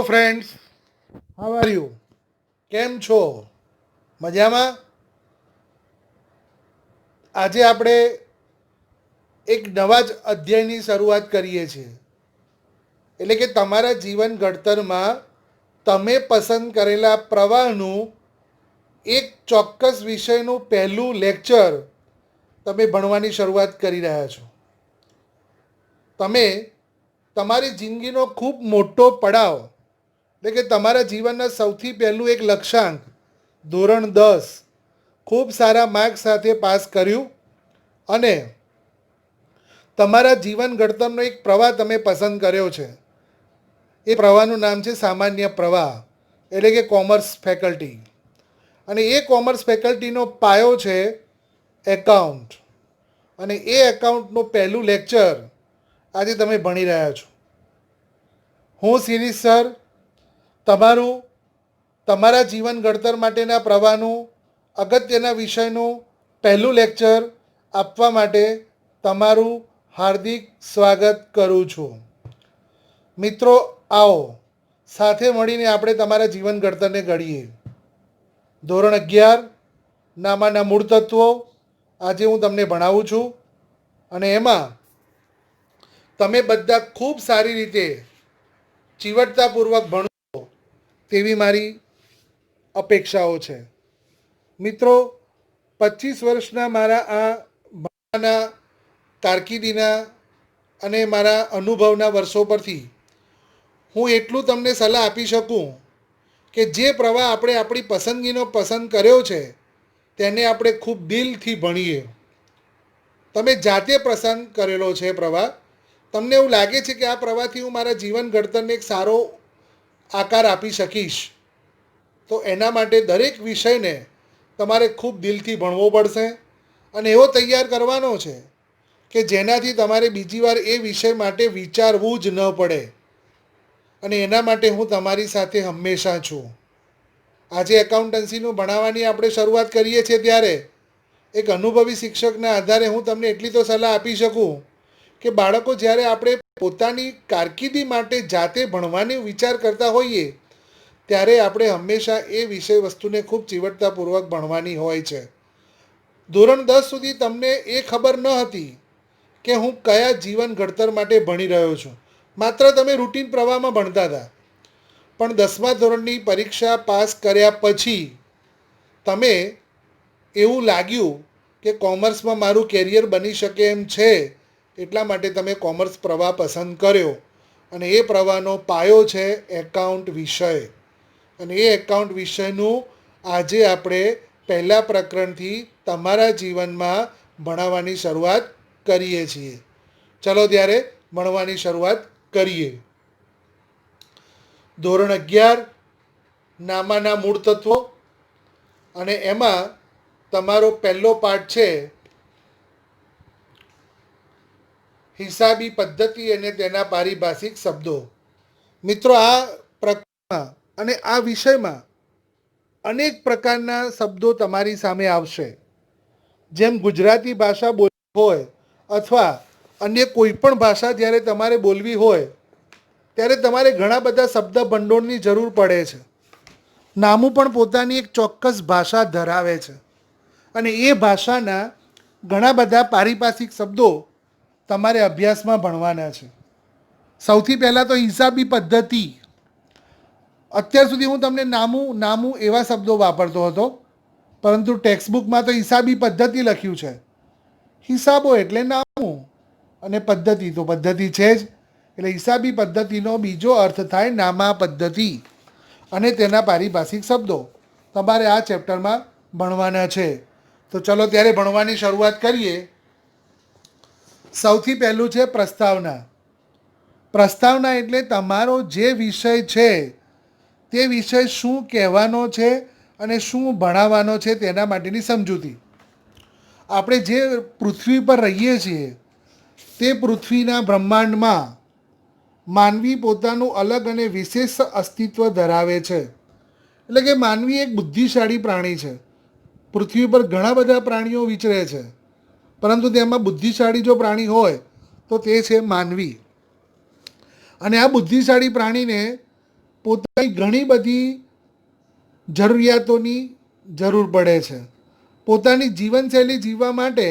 Friends, how are you? કેમ છો? મજામાં? આજે આપણે એક નવા જ અધ્યાયની શરૂઆત કરીએ છીએ. એટલે કે તમારા જીવન ઘડતરમાં તમે પસંદ કરેલા પ્રવાહનું એક ચોક્કસ વિષયનું પહેલું લેક્ચર તમે ભણવાની શરૂઆત કરી રહ્યા છો. તમે તમારી જિંદગીનો ખૂબ મોટો પડાવ, એટલે કે તમારા જીવનના સૌથી પહેલું એક લક્ષ્યાંક ધોરણ 10 ખૂબ સારા માર્ક સાથે પાસ કર્યું અને તમારા જીવન ઘડતરનો એક પ્રવાહ તમે પસંદ કર્યો છે. એ પ્રવાહનું નામ છે સામાન્ય પ્રવાહ, એટલે કે કોમર્સ ફેકલ્ટી. અને એ કોમર્સ ફેકલ્ટીનો પાયો છે એકાઉન્ટ. અને એ એકાઉન્ટનું પહેલું લેક્ચર આજે તમે ભણી રહ્યા છો. હું શિરીષ સર તમારા જીવન ઘડતર માટેના પ્રવાહનું અગત્યના વિષયનું પહેલું લેક્ચર આપવા માટે તમારું હાર્દિક સ્વાગત કરું છું. મિત્રો, આવો સાથે મળીને આપણે તમારા જીવન ઘડતરને ઘડીએ. ધોરણ 11 નામાના મૂળ તત્વો આજે હું તમને ભણાવું છું. અને એમાં તમે બધા ખૂબ સારી રીતે ચીવટતાપૂર્વક ભણો તેવી મારી અપેક્ષાઓ છે. મિત્રો, 25 વર્ષના મારા આ ભણવાના કારકિર્દીના અને મારા અનુભવના વર્ષો પરથી હું એટલું તમને સલાહ આપી શકું કે જે પ્રવાહ આપણે આપણી પસંદગીનો પસંદ કર્યો છે તેને આપણે ખૂબ દિલથી ભણીએ. તમે જાતે પસંદ કરેલો છે પ્રવાહ, તમને એવું લાગે છે કે આ પ્રવાહથી હું મારા જીવન ઘડતરને એક સારો આકાર આપી શકીશ, તો એના માટે દરેક વિષયને તમારે ખૂબ દિલથી ભણવો પડશે અને એવો તૈયાર કરવાનો છે કે જેનાથી તમારે બીજી વાર એ વિષય માટે વિચારવું જ ન પડે. અને એના માટે હું તમારી સાથે હંમેશા છું. આજે એકાઉન્ટન્સીનું ભણાવવાની આપણે શરૂઆત કરીએ છીએ ત્યારે એક અનુભવી શિક્ષકના આધારે હું તમને એટલી તો સલાહ આપી શકું કે બાળકો, જ્યારે આપણે પોતાની કારકિર્દી માટે જાતે ભણવાની વિચાર કરતા હોઈએ ત્યારે આપણે હંમેશા એ વિષય વસ્તુને ખૂબ ચીવટતાપૂર્વક ભણવાની હોય છે. ધોરણ 10 સુધી તમને એ ખબર ન હતી કે હું કયા જીવન ઘડતર માટે ભણી રહ્યો છું. માત્ર તમે રૂટીન પ્રવાહમાં ભણતા હતા. પણ 10મા ધોરણની પરીક્ષા પાસ કર્યા પછી તમે એવું લાગ્યું કે કોમર્સમાં મારું કેરિયર બની શકે એમ છે, એટલા માટે તમે કોમર્સ પ્રવાહ પસંદ કર્યો. અને એ પ્રવાહનો પાયો છે એકાઉન્ટ વિષય. અને એ એકાઉન્ટ વિષયનું આજે આપણે પહેલા પ્રકરણથી તમારા જીવનમાં ભણાવવાની શરૂઆત કરીએ છીએ. ચલો ત્યારે ભણવાની શરૂઆત કરીએ. ધોરણ 11 નામાના મૂળ તત્વો, અને એમાં તમારો પહેલો પાઠ છે હિસાબી પદ્ધતિ અને તેના પારિભાષિક શબ્દો. મિત્રો, આ પ્રકરણમાં અને આ વિષયમાં અનેક પ્રકારના શબ્દો તમારી સામે આવશે. જેમ ગુજરાતી ભાષા બોલવી હોય અથવા અન્ય કોઈ પણ ભાષા જ્યારે તમારે બોલવી હોય ત્યારે તમારે ઘણા બધા શબ્દ ભંડોળની જરૂર પડે છે. નામું પણ પોતાની એક ચોક્કસ ભાષા ધરાવે છે અને એ ભાષાના ઘણા બધા પારિભાષિક શબ્દો તમારે અભ્યાસમાં ભણવાના છે. સૌથી પહેલાં તો હિસાબી પદ્ધતિ. અત્યાર સુધી હું તમને નામું એવા શબ્દો વાપરતો હતો, પરંતુ ટેક્સ્ટબુકમાં તો હિસાબી પદ્ધતિ લખ્યું છે. હિસાબો એટલે નામું અને પદ્ધતિ તો પદ્ધતિ છે જ. એટલે હિસાબી પદ્ધતિનો બીજો અર્થ થાય નામા પદ્ધતિ અને તેના પારિભાષિક શબ્દો તમારે આ ચેપ્ટરમાં ભણવાના છે. તો ચલો ત્યારે ભણવાની શરૂઆત કરીએ. સૌથી પહેલું છે પ્રસ્તાવના. પ્રસ્તાવના એટલે તમારો જે વિષય છે તે વિષય શું કહેવાનો છે અને શું ભણાવવાનો છે તેના માટેની સમજૂતી. આપણે જે પૃથ્વી પર રહીએ છીએ તે પૃથ્વીના બ્રહ્માંડમાં માનવી પોતાનું અલગ અને વિશેષ અસ્તિત્વ ધરાવે છે. એટલે કે માનવી એક બુદ્ધિશાળી પ્રાણી છે. પૃથ્વી પર ઘણા બધા પ્રાણીઓ વિચરે છે, પરંતુ તેમાં બુદ્ધિશાળી જો પ્રાણી હોય તો તે છે માનવી. અને આ બુદ્ધિશાળી પ્રાણીને પોતાની ઘણી બધી જરૂરિયાતોની જરૂર પડે છે. પોતાની જીવનશૈલી જીવવા માટે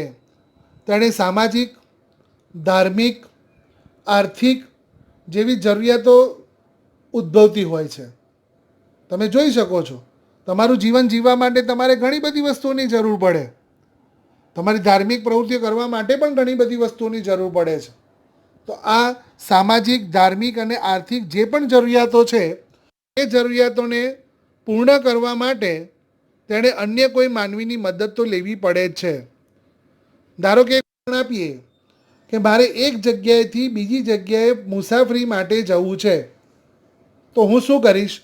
તેણે સામાજિક, ધાર્મિક, આર્થિક જેવી જરૂરિયાતો ઉદ્ભવતી હોય છે. તમે જોઈ શકો છો, તમારું જીવન જીવવા માટે તમારે ઘણી બધી વસ્તુઓની જરૂર પડે. તમારી ધાર્મિક પ્રવૃત્તિઓ કરવા માટે પણ ઘણી બધી વસ્તુઓની જરૂર પડે છે. તો આ સામાજિક, ધાર્મિક અને આર્થિક જે પણ જરૂરિયાતો છે એ જરૂરિયાતોને પૂર્ણ કરવા માટે તેણે અન્ય કોઈ માનવીની મદદ તો લેવી પડે જ છે. ધારો કે ઉદાહરણ આપીએ કે મારે એક જગ્યાએથી બીજી જગ્યાએ મુસાફરી માટે જવું છે, તો હું શું કરીશ?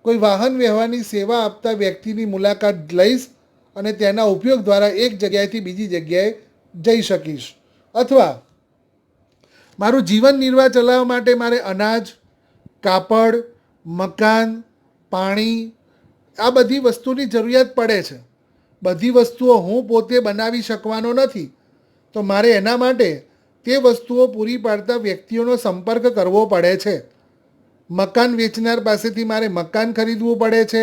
કોઈ વાહન વ્યવહારની સેવા આપતા વ્યક્તિની મુલાકાત લઈશ અને તેના ઉપયોગ દ્વારા એક જગ્યાએથી બીજી જગ્યાએ જઈ શકીશ. અથવા મારું જીવન નિર્વાહ ચલાવવા માટે મારે અનાજ, કાપડ, મકાન, પાણી આ બધી વસ્તુની જરૂરિયાત પડે છે. બધી વસ્તુઓ હું પોતે બનાવી શકવાનો નથી, તો મારે એના માટે તે વસ્તુઓ પૂરી પાડતા વ્યક્તિઓનો સંપર્ક કરવો પડે છે. મકાન વેચનાર પાસેથી મારે મકાન ખરીદવું પડે છે.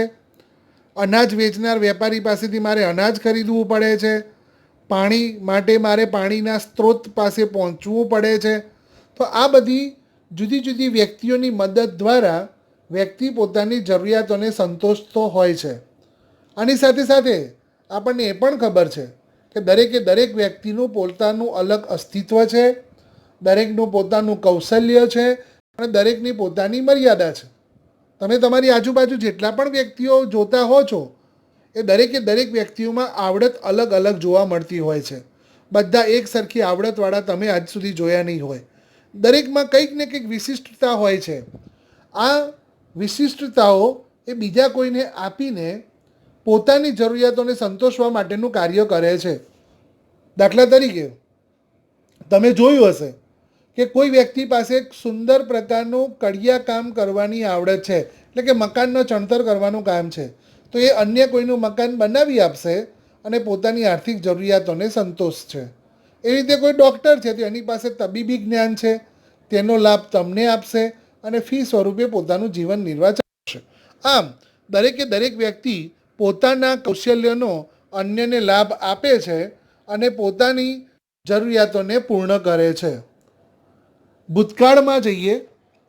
અનાજ વેચનાર વેપારી પાસેથી મારે અનાજ ખરીદવું પડે છે. પાણી માટે મારે પાણીના સ્ત્રોત પાસે પહોંચવું પડે છે. તો આ બધી જુદી જુદી વ્યક્તિઓની મદદ દ્વારા વ્યક્તિ પોતાની જરૂરિયાતોને સંતોષતો હોય છે. આની સાથે સાથે આપણને એ પણ ખબર છે કે દરેક વ્યક્તિનું પોતાનું અલગ અસ્તિત્વ છે, દરેકનું પોતાનું કૌશલ્ય છે અને દરેકની પોતાની મર્યાદા છે. તમે તમારી આજુબાજુ જેટલા પણ વ્યક્તિઓ જોતા હો છો એ દરેક વ્યક્તિઓમાં આવડત અલગ અલગ જોવા મળતી હોય છે. બધા એક સરખી આવડતવાળા તમે આજ સુધી જોયા નહીં હોય. દરેકમાં કંઈક ને કંઈક વિશિષ્ટતા હોય છે. આ વિશિષ્ટતાઓ એ બીજા કોઈને આપીને પોતાની જરૂરિયાતોને સંતોષવા માટેનું કાર્ય કરે છે. દાખલા તરીકે તમે જોયું હશે કે કોઈ વ્યક્તિ પાસે એક સુંદર પ્રકારનું કડિયા કામ કરવાની આવડત છે, એટલે કે મકાનનો ચણતર કરવાનું કામ છે, તો એ અન્ય કોઈનું મકાન બનાવી આપશે અને પોતાની આર્થિક જરૂરિયાતોને સંતોષ છે. એવી રીતે કોઈ ડૉક્ટર છે તો એની પાસે તબીબી જ્ઞાન છે, તેનો લાભ તમને આપશે અને ફી સ્વરૂપે પોતાનું જીવન નિર્વાહ ચલાવશે. આમ દરેક વ્યક્તિ પોતાના કૌશલ્યનો અન્યને લાભ આપે છે અને પોતાની જરૂરિયાતોને પૂર્ણ કરે છે. ભૂતકાળમાં જઈએ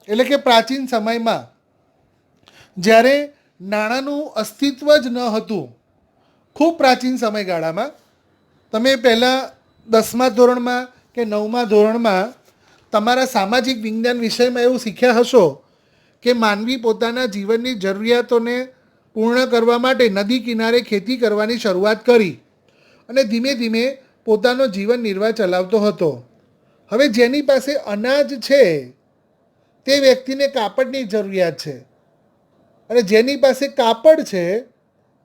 એટલે કે પ્રાચીન સમયમાં જ્યારે નાણાંનું અસ્તિત્વ જ ન હતું, ખૂબ પ્રાચીન સમયગાળામાં, તમે પહેલાં 10મા ધોરણમાં કે 9મા ધોરણમાં તમારા સામાજિક વિજ્ઞાન વિષયમાં એવું શીખ્યા હશો કે માનવી પોતાના જીવનની જરૂરિયાતોને પૂર્ણ કરવા માટે નદી કિનારે ખેતી કરવાની શરૂઆત કરી અને ધીમે ધીમે પોતાનો જીવન નિર્વાહ ચલાવતો હતો. હવે જેની પાસે અનાજ છે તે વ્યક્તિને કાપડની જરૂરિયાત છે અને જેની પાસે કાપડ છે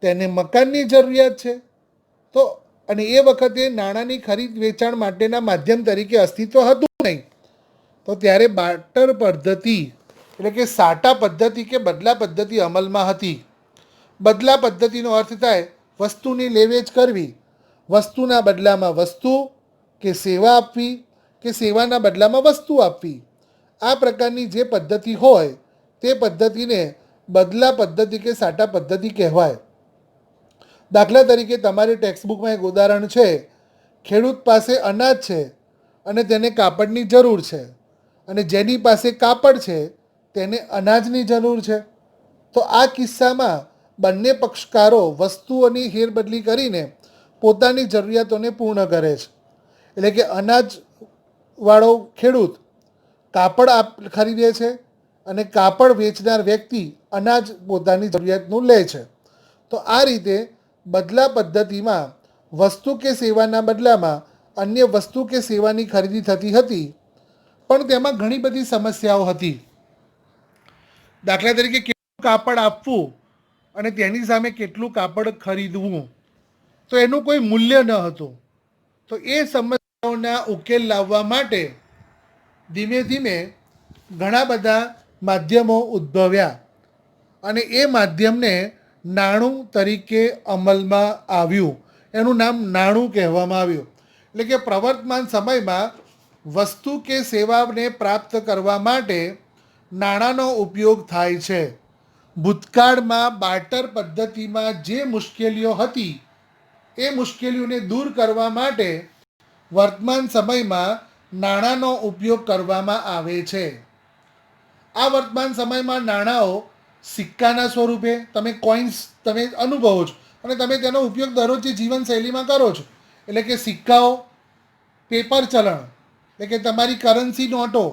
તેને મકાનની જરૂરિયાત છે. તો અને એ વખતે નાણાંની ખરીદ વેચાણ માટેના માધ્યમ તરીકે અસ્તિત્વ હતું નહીં. તો ત્યારે બાર્ટર પદ્ધતિ એટલે કે સાટા પદ્ધતિ કે બદલા પદ્ધતિ અમલમાં હતી. બદલા પદ્ધતિનો અર્થ થાય વસ્તુની લેવેચ કરવી, વસ્તુના બદલામાં વસ્તુ કે સેવા આપવી કે સેવાના બદલામાં વસ્તુ આપવી. આ પ્રકારની જે પદ્ધતિ હોય તે પદ્ધતિને બદલા પદ્ધતિ કે સાટા પદ્ધતિ કહેવાય. દાખલા તરીકે તમારી ટેક્સ્ટબુકમાં એક ઉદાહરણ છે, ખેડૂત પાસે અનાજ છે અને તેને કાપડની જરૂર છે અને જેની પાસે કાપડ છે તેને અનાજની જરૂર છે. તો આ કિસ્સામાં બંને પક્ષકારો વસ્તુઓની હેરબદલી કરીને પોતાની જરૂરિયાતોને પૂર્ણ કરે છે. એટલે કે અનાજવાળો ખેડૂત કાપડ ખરીદે છે અને કાપડ વેચનાર વ્યક્તિ અનાજ પોતાની જરૂરિયાતનું લે છે. તો આ રીતે બદલા પદ્ધતિમાં વસ્તુ કે સેવાના બદલામાં અન્ય વસ્તુ કે સેવાની ખરીદી થતી હતી, પણ તેમાં ઘણી બધી સમસ્યાઓ હતી. દાખલા તરીકે કેટલું કાપડ આપવું અને તેની સામે કેટલું કાપડ ખરીદવું, તો એનું કોઈ મૂલ્ય ન હતું. તો એ સમસ્યાઓના ઉકેલ લાવવા માટે ધીમે ધીમે ઘણા બધા માધ્યમો ઉદ્ભવ્યા અને એ માધ્યમને નાણું તરીકે અમલમાં આવ્યું. એનું નામ નાણું કહેવામાં આવ્યું. એટલે કે પ્રવર્તમાન સમયમાં વસ્તુ કે સેવાને પ્રાપ્ત કરવા માટે નાણાંનો ઉપયોગ થાય છે. ભૂતકાળમાં બાર્ટર પદ્ધતિમાં જે મુશ્કેલીઓ હતી એ મુશ્કેલીઓને દૂર કરવા માટે વર્તમાન સમયમાં નાણાંનો ઉપયોગ કરવામાં આવે છે. આ વર્તમાન સમયમાં નાણાંઓ સિક્કાના સ્વરૂપે, તમે કોઇન્સ તમે અનુભવો છો અને તમે તેનો ઉપયોગ દરરોજની જીવનશૈલીમાં કરો છો. એટલે કે સિક્કાઓ, પેપર ચલણ એટલે કે તમારી કરન્સી નોટો,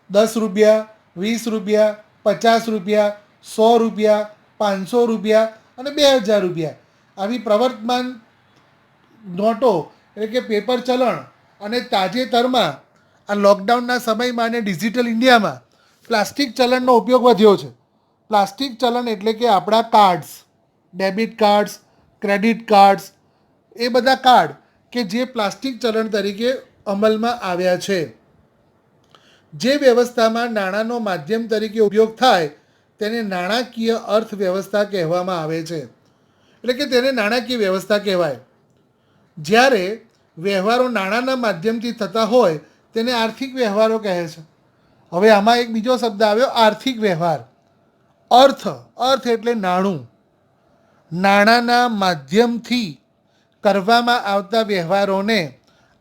10 રૂપિયા, 20 રૂપિયા, 50 રૂપિયા, 100 રૂપિયા, 500 રૂપિયા અને 2000 રૂપિયા, આવી પ્રવર્તમાન નોટો એટલે કે પેપર ચલણ. અને તાજેતરમાં આ લોકડાઉનના સમયમાં અને ડિજિટલ ઇન્ડિયામાં પ્લાસ્ટિક ચલણનો ઉપયોગ વધ્યો છે. પ્લાસ્ટિક ચલણ એટલે કે આપણા cards, debit cards, credit cards, એ બધા કાર્ડ કે જે પ્લાસ્ટિક ચલણ તરીકે અમલમાં આવ્યા છે. જે વ્યવસ્થામાં નાણાંનો માધ્યમ તરીકે ઉપયોગ થાય તેને નાણાકીય અર્થવ્યવસ્થા કહેવામાં આવે છે. એટલે કે તેને નાણાકીય વ્યવસ્થા કહેવાય. જ્યારે વ્યવહારો નાણાંના માધ્યમથી થતા હોય તેને આર્થિક વ્યવહારો કહે છે. હવે આમાં એક બીજો શબ્દ આવ્યો, આર્થિક વ્યવહાર. અર્થ એટલે નાણું. નાણાંના માધ્યમથી કરવામાં આવતા વ્યવહારોને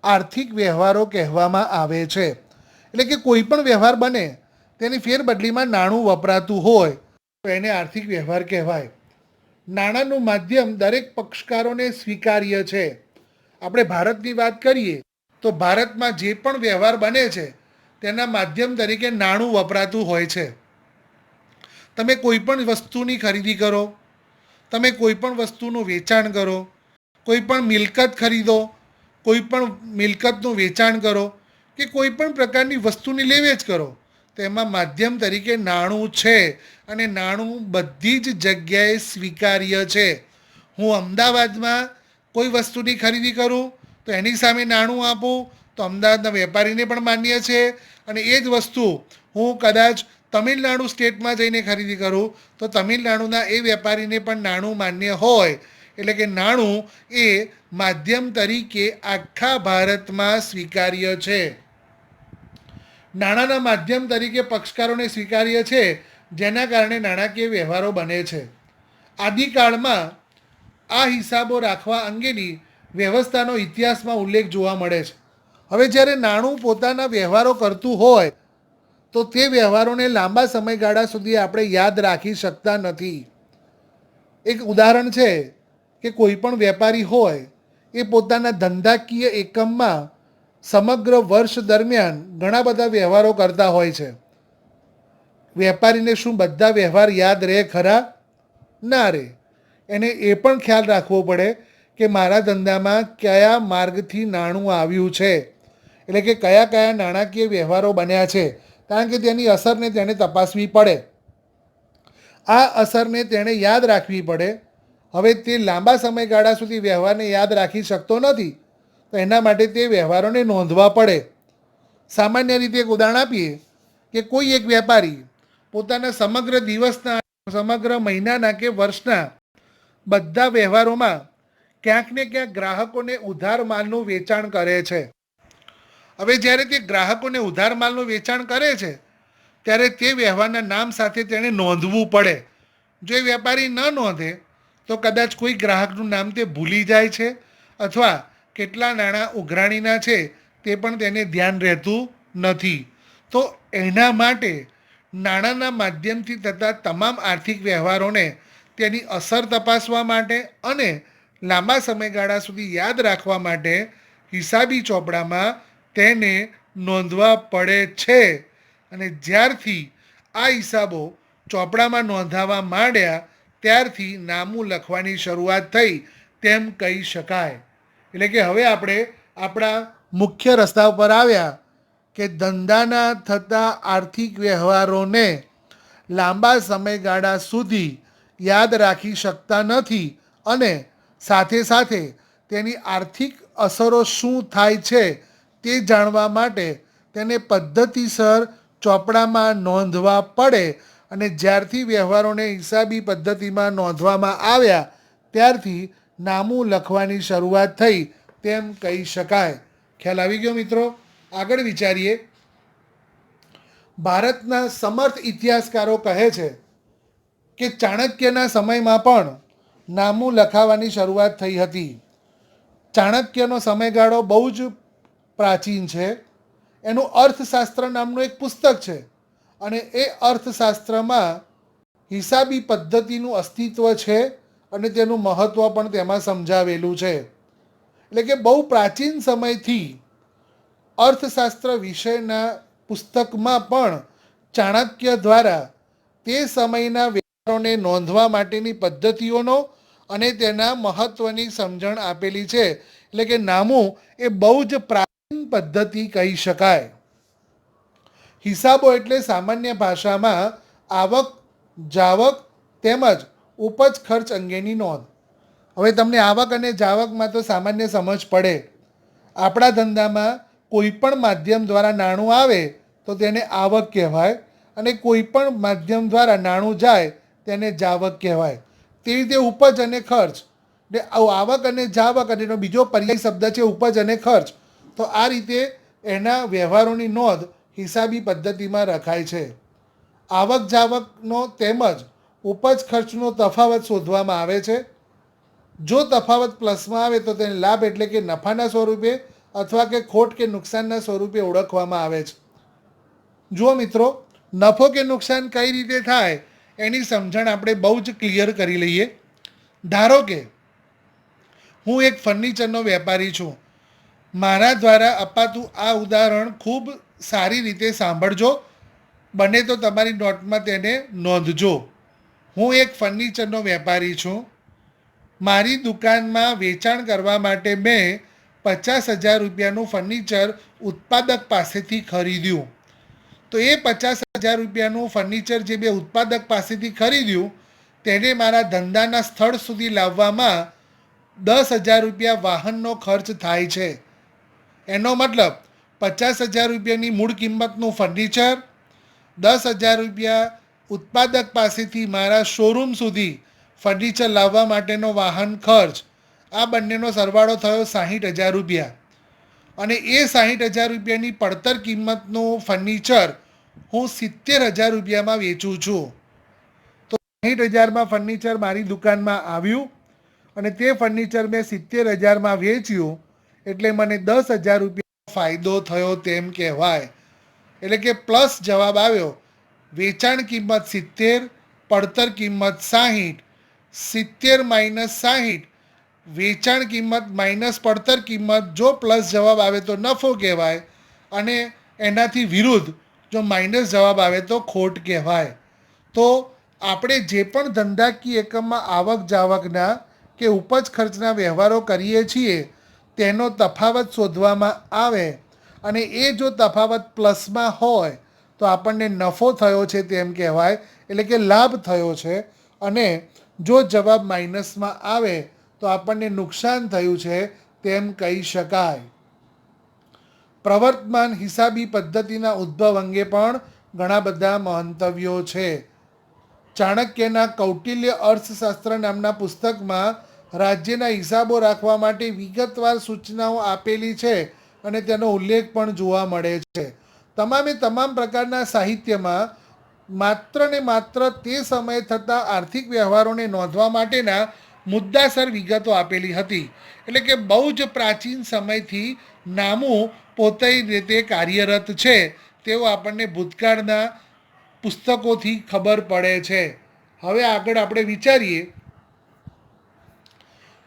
આર્થિક વ્યવહારો કહેવામાં આવે છે. એટલે કે કોઈ પણ વ્યવહાર બને તેની ફેરબદલીમાં નાણું વપરાતું હોય તો એને આર્થિક વ્યવહાર કહેવાય. નાણાંનું માધ્યમ દરેક પક્ષકારોને સ્વીકાર્ય છે. આપણે ભારતની વાત કરીએ તો ભારતમાં જે પણ વ્યવહાર બને છે તેના માધ્યમ તરીકે નાણું વપરાતું હોય છે. તમે કોઈ પણ વસ્તુની ખરીદી કરો, તમે કોઈ પણ વસ્તુનું વેચાણ કરો, કોઈ પણ મિલકત ખરીદો, કોઈ પણ મિલકતનું વેચાણ કરો કે કોઈ પણ પ્રકારની વસ્તુની લેવેચ કરો, તેમાં માધ્યમ તરીકે નાણું છે અને નાણું બધી જ જગ્યાએ સ્વીકાર્ય છે. હું અમદાવાદમાં કોઈ વસ્તુની ખરીદી કરું તો એની સામે નાણું આપું તો અમદાવાદના વેપારીને પણ માન્ય છે. અને એ જ વસ્તુ હું કદાચ તમિલનાડુ સ્ટેટમાં જઈને ખરીદી કરું તો તમિલનાડુના એ વેપારીને પણ નાણું માન્ય હોય. એટલે કે નાણું એ માધ્યમ તરીકે આખા ભારતમાં સ્વીકાર્ય છે. નાણાંના માધ્યમ તરીકે પક્ષકારોને સ્વીકાર્ય છે, જેના કારણે નાણાકીય વ્યવહારો બને છે. આદિકાળમાં આ હિસાબો રાખવા અંગેની વ્યવસ્થાનો ઇતિહાસમાં ઉલ્લેખ જોવા મળે છે. હવે જ્યારે નાણું પોતાના વ્યવહારો કરતું હોય તો તે વ્યવહારોને લાંબા સમયગાળા સુધી આપણે યાદ રાખી શકતા નથી. એક ઉદાહરણ છે કે કોઈ પણ વેપારી હોય એ પોતાના ધંધાકીય એકમમાં સમગ્ર વર્ષ દરમિયાન ઘણા બધા વ્યવહારો કરતા હોય છે. વેપારીને શું બધા વ્યવહાર યાદ રહે ખરા? ના રહે. એને એ પણ ખ્યાલ રાખવો પડે કે મારા ધંધામાં કયા માર્ગથી નાણું આવ્યું છે, એટલે કે કયા કયા નાણાકીય વ્યવહારો બન્યા છે, કારણ કે તેની અસરને તેણે તપાસવી પડે. આ અસરને તેણે યાદ રાખવી પડે. હવે તે લાંબા સમયગાળા સુધી વ્યવહારને યાદ રાખી શકતો નથી તો એના માટે તે વ્યવહારોને નોંધવા પડે. સામાન્ય રીતે એક ઉદાહરણ આપીએ કે કોઈ એક વેપારી પોતાના સમગ્ર દિવસના, સમગ્ર મહિનાના કે વર્ષના બધા વ્યવહારોમાં ક્યાંક ને ક્યાંક ગ્રાહકોને ઉધાર માલનું વેચાણ કરે છે. હવે જ્યારે તે ગ્રાહકોને ઉધાર માલનું વેચાણ કરે છે ત્યારે તે વ્યવહારના નામ સાથે તેણે નોંધવું પડે. જો એ વેપારી ન નોંધે તો કદાચ કોઈ ગ્રાહકનું નામ તે ભૂલી જાય છે અથવા કેટલા નાણાં ઉઘરાણીના છે તે પણ તેને ધ્યાન રહેતું નથી. તો એના માટે નાણાંના માધ્યમથી થતા તમામ આર્થિક વ્યવહારોને તેની અસર તપાસવા માટે અને લાંબા સમયગાળા સુધી યાદ રાખવા માટે હિસાબી ચોપડામાં તેને નોંધવા પડે છે. અને જ્યારથી આ હિસાબો ચોપડામાં નોંધાવા માંડ્યા ત્યારથી નામું લખવાની શરૂઆત થઈ તેમ કહી શકાય. એટલે કે હવે આપણે આપણા મુખ્ય રસ્તા ઉપર આવ્યા કે ધંધાના થતા આર્થિક વ્યવહારોને લાંબા સમયગાળા સુધી યાદ રાખી શકતા નથી અને સાથે સાથે તેની આર્થિક અસરો શું થાય છે તે જાણવા માટે તેને પદ્ધતિસર ચોપડામાં નોંધવા પડે. અને જ્યારથી વ્યવહારોને હિસાબી પદ્ધતિમાં નોંધવામાં આવ્યા ત્યારથી નામું લખવાની શરૂઆત થઈ તેમ કહી શકાય. ખ્યાલ આવી ગયો મિત્રો? આગળ વિચારીએ. ભારતના સમર્થ ઇતિહાસકારો કહે છે કે ચાણક્યના સમયમાં પણ નામું લખાવાની શરૂઆત થઈ હતી. ચાણક્યનો સમયગાળો બહુ જ પ્રાચીન છે. એનું અર્થશાસ્ત્ર નામનું એક પુસ્તક છે અને એ અર્થશાસ્ત્રમાં હિસાબી પદ્ધતિનું અસ્તિત્વ છે અને તેનું મહત્ત્વ પણ તેમાં સમજાવેલું છે. એટલે કે બહુ પ્રાચીન સમયથી અર્થશાસ્ત્ર વિષયના પુસ્તકમાં પણ ચાણક્ય દ્વારા તે સમયના વ્યવહારોને નોંધવા માટેની પદ્ધતિઓનો અને તેના મહત્ત્વની સમજણ આપેલી છે. એટલે કે નામું એ બહુ જ પ્રાચીન પદ્ધતિ કહી શકાય. હિસાબો એટલે સામાન્ય ભાષામાં આવક, જાવક તેમજ ઉપજ ખર્ચ અંગેની નોંધ. હવે તમને આવક અને જાવકમાં તો સામાન્ય સમજ પડે. આપણા ધંધામાં કોઈ પણ માધ્યમ દ્વારા નાણું આવે તો તેને આવક કહેવાય અને કોઈ પણ માધ્યમ દ્વારા નાણું જાય તેને જાવક કહેવાય. તેવી રીતે ઉપજ અને ખર્ચ, એટલે આવક અને જાવક અને એનો બીજો પર્યાય શબ્દ છે ઉપજ અને ખર્ચ. તો આ રીતે એના વ્યવહારોની નોંધ હિસાબી પદ્ધતિમાં રખાય છે. આવક જાવકનો તેમજ ઉપજ ખર્ચનો તફાવત શોધવામાં આવે છે. જો તફાવત પ્લસમાં આવે તો તેને લાભ એટલે કે નફાના સ્વરૂપે અથવા કે ખોટ કે નુકસાનના સ્વરૂપે ઓળખવામાં આવે છે. જુઓ મિત્રો, નફો કે નુકસાન કઈ રીતે થાય એની સમજણ આપણે બહુ જ ક્લિયર કરી લઈએ. ધારો કે હું એક ફર્નિચરનો વેપારી છું. મારા દ્વારા અપાતું આ ઉદાહરણ ખૂબ સારી રીતે સાંભળજો. બને તો તમારી નોટમાં તેને નોંધજો. હું એક ફર્નિચરનો વેપારી છું. મારી દુકાનમાં વેચાણ કરવા માટે મેં 50,000 રૂપિયાનું ફર્નિચર ઉત્પાદક પાસેથી ખરીદ્યું. તો એ 50,000 રૂપિયાનું ફર્નિચર જે મેં ઉત્પાદક પાસેથી ખરીદ્યું તેને મારા ધંધાના સ્થળ સુધી લાવવામાં 10,000 રૂપિયા વાહનનો ખર્ચ થાય છે. એનો મતલબ 50,000 રૂપિયાની મૂળ કિંમતનું ફર્નિચર, 10,000 રૂપિયા ઉત્પાદક પાસેથી મારા શોરૂમ સુધી ફર્નિચર લાવવા માટેનો વાહન ખર્ચ, આ બંનેનો સરવાળો થયો 60,000 રૂપિયા. અને એ 60,000 રૂપિયાની પડતર કિંમતનું ફર્નિચર હું 70,000 રૂપિયામાં વેચું છું. તો 60,000માં ફર્નિચર મારી દુકાનમાં આવ્યું અને તે ફર્નિચર મેં 70,000માં વેચ્યું એટલે મને 10,000 રૂપિયાનો ફાયદો થયો તેમ કહેવાય. એટલે કે પ્લસ જવાબ આવ્યો. વેચાણ કિંમત 70, પડતર કિંમત 60, 70 માઇનસ 60, વેચાણ કિંમત માઇનસ પડતર કિંમત. જો પ્લસ જવાબ આવે તો નફો કહેવાય અને એનાથી વિરુદ્ધ જો માઇનસ જવાબ આવે તો ખોટ કહેવાય. તો આપણે જે પણ ધંધાકીય એકમમાં આવક જાવકના કે ઉપજ ખર્ચના વ્યવહારો કરીએ છીએ તેનો તફાવત શોધવામાં આવે અને એ જો તફાવત પ્લસમાં હોય તો આપણને નફો થયો છે તેમ કહેવાય. એટલે કે લાભ થયો છે. અને જો જવાબ માઇનસમાં આવે તો આપણને નુકસાન થયું છે તેમ કહી શકાય. પ્રવર્તમાન હિસાબી પદ્ધતિના ઉદ્ભવ અંગે પણ ઘણા બધા મંતવ્યો છે. ચાણક્યના કૌટિલ્ય અર્થશાસ્ત્ર નામના પુસ્તકમાં રાજ્યના હિસાબો રાખવા માટે વિગતવાર સૂચનાઓ આપેલી છે અને તેનો ઉલ્લેખ પણ જોવા મળે છે. તમામે તમામ પ્રકારના સાહિત્યમાં માત્ર ને માત્ર તે સમયે થતા આર્થિક વ્યવહારોને નોંધવા માટેના મુદ્દાસર વિગતો આપેલી હતી. એટલે કે બહુ જ પ્રાચીન સમયથી નામું પોતે રીતે કાર્યરત છે તેવું આપણને ભૂતકાળના પુસ્તકોથી ખબર પડે છે. હવે આગળ આપણે વિચારીએ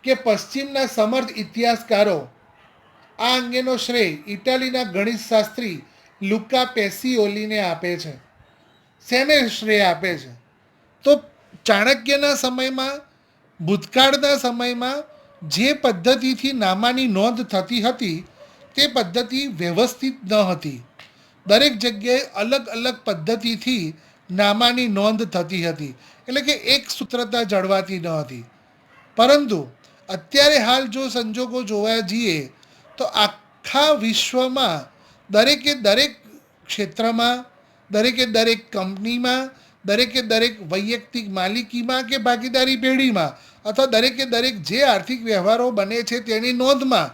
કે પશ્ચિમના સમર્થ ઇતિહાસકારો આ અંગેનો શ્રેય ઇટાલીના ગણિતશાસ્ત્રી લુકા પેસિઓલીને આપે છે. શેને શ્રેય આપે છે? તો ચાણક્યના સમયમાં, ભૂતકાળના સમયમાં જે પદ્ધતિથી નામાની નોંધ થતી હતી તે પદ્ધતિ વ્યવસ્થિત ન હતી. દરેક જગ્યાએ અલગ અલગ પદ્ધતિથી નામાની નોંધ થતી હતી. એટલે કે એક સૂત્રતા જળવાતી ન હતી. પરંતુ અત્યારે હાલ જો સંજોગો જોવા જઈએ તો આખા વિશ્વમાં દરેકે દરેક ક્ષેત્રમાં, દરેકે દરેક કંપનીમાં, દરેકે દરેક વૈયક્તિક માલિકીમાં કે ભાગીદારી પેઢીમાં અથવા દરેકે દરેક જે આર્થિક વ્યવહારો બને છે તેની નોંધમાં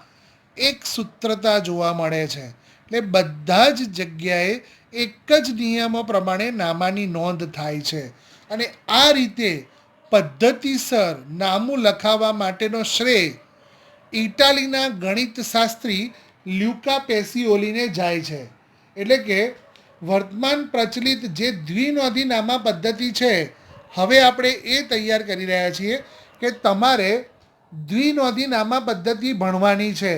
એક સૂત્રતા જોવા મળે છે. એટલે બધા જ જગ્યાએ એક જ નિયમો પ્રમાણે નામાની નોંધ થાય છે. અને આ રીતે પદ્ધતિસર નામું લખાવવા માટેનો શ્રેય ઇટાલીના ગણિતશાસ્ત્રી લ્યુકા પેસિઓલીને જાય છે. એટલે કે વર્તમાન પ્રચલિત જે દ્વિનોંધી નામા પદ્ધતિ છે, હવે આપણે એ તૈયાર કરી રહ્યા છીએ કે તમારે દ્વિનોંધી નામા પદ્ધતિ ભણવાની છે.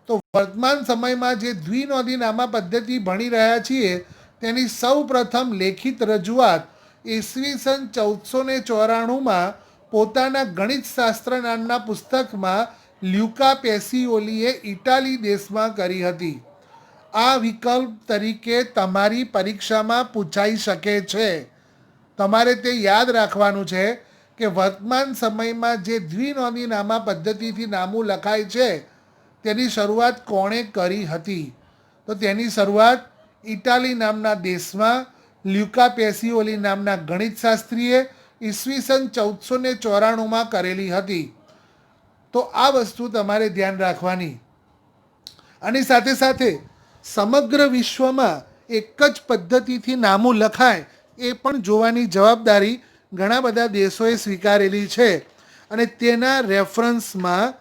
તો વર્તમાન સમયમાં જે દ્વિનોંધી નામા પદ્ધતિ ભણી રહ્યા છીએ તેની સૌ પ્રથમ લેખિત રજૂઆત ઈસવીસન 1494માં પોતાના ગણિતશાસ્ત્ર નામના પુસ્તકમાં લ્યુકા પેસિઓલીએ ઇટાલી દેશમાં કરી હતી. આ વિકલ્પ તરીકે તમારી પરીક્ષામાં પૂછાઈ શકે છે. તમારે તે યાદ રાખવાનું છે કે વર્તમાન સમયમાં જે દ્વિનોંધી નામા પદ્ધતિથી નામું લખાય છે તેની શરૂઆત કોણે કરી હતી? તો તેની શરૂઆત ઇટાલી નામના દેશમાં લ્યુકા પેસિઓલી નામના ગણિતશાસ્ત્રીએ ઈસવીસન 1494માં કરેલી હતી. તો આ વસ્તુ તમારે ધ્યાન રાખવાની. આની સાથે સાથે સમગ્ર વિશ્વમાં એક જ પદ્ધતિથી નામું લખાય એ પણ જોવાની જવાબદારી ઘણા બધા દેશોએ સ્વીકારેલી છે. અને તેના રેફરન્સમાં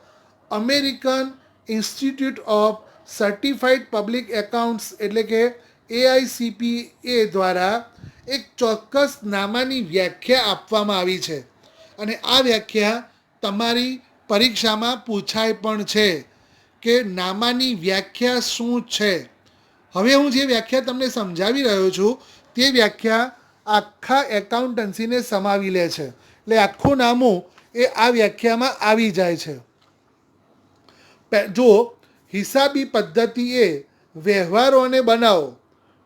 American institute of certified public accounts એટલે કે AICPA દ્વારા એક ચોક્કસ નામાની વ્યાખ્યા આપવામાં આવી છે. અને આ વ્યાખ્યા તમારી પરીક્ષામાં પૂછાય પણ છે કે નામાની વ્યાખ્યા શું છે. હવે હું જે વ્યાખ્યા તમને સમજાવી રહ્યો છું તે વ્યાખ્યા આખા એકાઉન્ટન્સીને સમાવી લે છે. એટલે આખું નામું એ આ વ્યાખ્યામાં આવી જાય છે. જો હિસાબી પદ્ધતિ એ વ્યવહારો અને બનાવો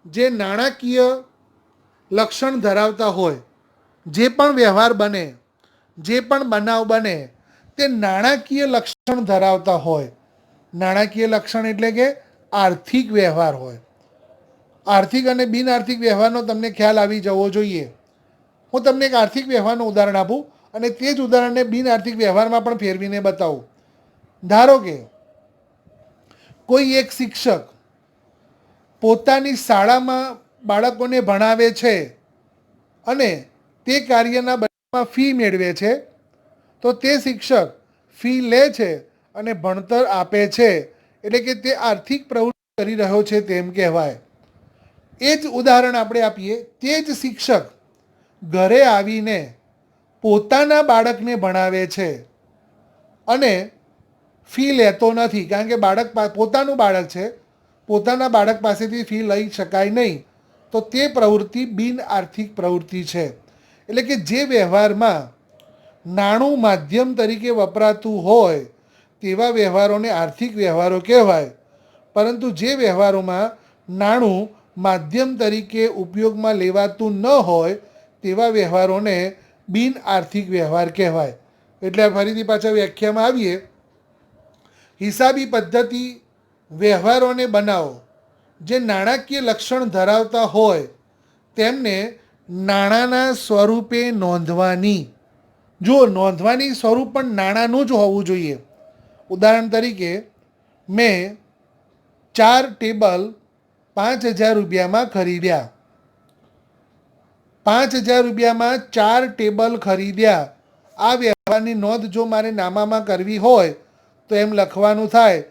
જે નાણાકીય લક્ષણ ધરાવતા હોય, જે પણ વ્યવહાર બને, જે પણ બનાવ બને તે નાણાકીય લક્ષણ ધરાવતા હોય. નાણાકીય લક્ષણ એટલે કે આર્થિક વ્યવહાર હોય. આર્થિક અને બિન આર્થિક વ્યવહારનો તમને ખ્યાલ આવી જવો જોઈએ. હું તમને એક આર્થિક વ્યવહારનું ઉદાહરણ આપું અને તે જ ઉદાહરણને બિન આર્થિક વ્યવહારમાં પણ ફેરવીને બતાવું. ધારો કે કોઈ એક શિક્ષક પોતાની શાળામાં બાળકોને ભણાવે છે અને તે કાર્યના બદલામાં ફી મેળવે છે. તો તે શિક્ષક ફી લે છે અને ભણતર આપે છે, એટલે કે તે આર્થિક પ્રવૃત્તિ કરી રહ્યો છે તેમ કહેવાય. એ જ ઉદાહરણ આપણે આપીએ, તે જ શિક્ષક ઘરે આવીને પોતાના બાળકને ભણાવે છે અને ફી લેતો નથી, કારણ કે બાળક પોતાનું બાળક છે, પોતાના બાળક પાસેથી ફી લઈ શકાય નહીં. તો તે પ્રવૃત્તિ બિન આર્થિક પ્રવૃત્તિ છે. એટલે કે જે વ્યવહારમાં નાણું માધ્યમ તરીકે વપરાતું હોય તેવા વ્યવહારોને આર્થિક વ્યવહારો કહેવાય. પરંતુ જે વ્યવહારોમાં નાણું માધ્યમ તરીકે ઉપયોગમાં લેવાતું ન હોય તેવા વ્યવહારોને બિન આર્થિક વ્યવહાર કહેવાય. એટલે ફરીથી પાછા વ્યાખ્યામાં આવીએ. હિસાબી પદ્ધતિ વ્યવહારોને બનાવો જે નાણાકીય લક્ષણ ધરાવતા હોય તેમને નાણાંના સ્વરૂપે નોંધવાની. જો નોંધવાની સ્વરૂપ પણ નાણાંનું જ હોવું જોઈએ. ઉદાહરણ તરીકે મેં 4 ટેબલ 5,000 રૂપિયામાં ખરીદ્યા. 5,000 રૂપિયામાં 4 ટેબલ ખરીદ્યા. આ વ્યવહારની નોંધ જો મારે નામામાં કરવી હોય તો એમ લખવાનું થાય,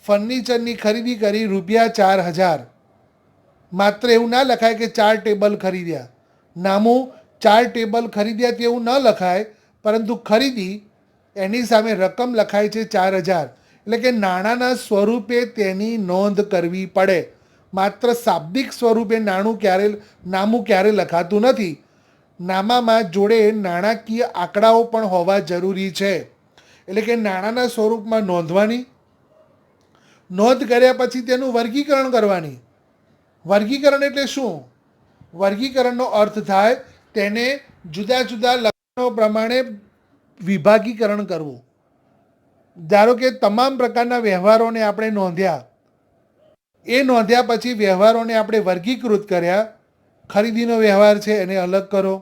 ફર્નિચરની ખરીદી કરી ₹4,000. માત્ર એવું ના લખાય કે 4 ટેબલ ખરીદ્યા. નામું 4 ટેબલ ખરીદ્યા તેવું ન લખાય, પરંતુ ખરીદી એની સામે રકમ લખાય છે 4,000. એટલે કે નાણાંના સ્વરૂપે તેની નોંધ કરવી પડે. માત્ર શાબ્દિક સ્વરૂપે નામું ક્યારે લખાતું નથી. નામામાં જોડે નાણાકીય આંકડાઓ પણ હોવા જરૂરી છે. એટલે કે નાણાંના સ્વરૂપમાં નોંધવાની, નોંધ કર્યા પછી તેનું વર્ગીકરણ કરવાની. વર્ગીકરણ એટલે શું? વર્ગીકરણનો અર્થ થાય તેને જુદા જુદા લક્ષણો પ્રમાણે વિભાગીકરણ કરવું. ધારો કે તમામ પ્રકારના વ્યવહારોને આપણે નોંધ્યા. એ નોંધ્યા પછી વ્યવહારોને આપણે વર્ગીકૃત કર્યા. ખરીદીનો વ્યવહાર છે એને અલગ કરો,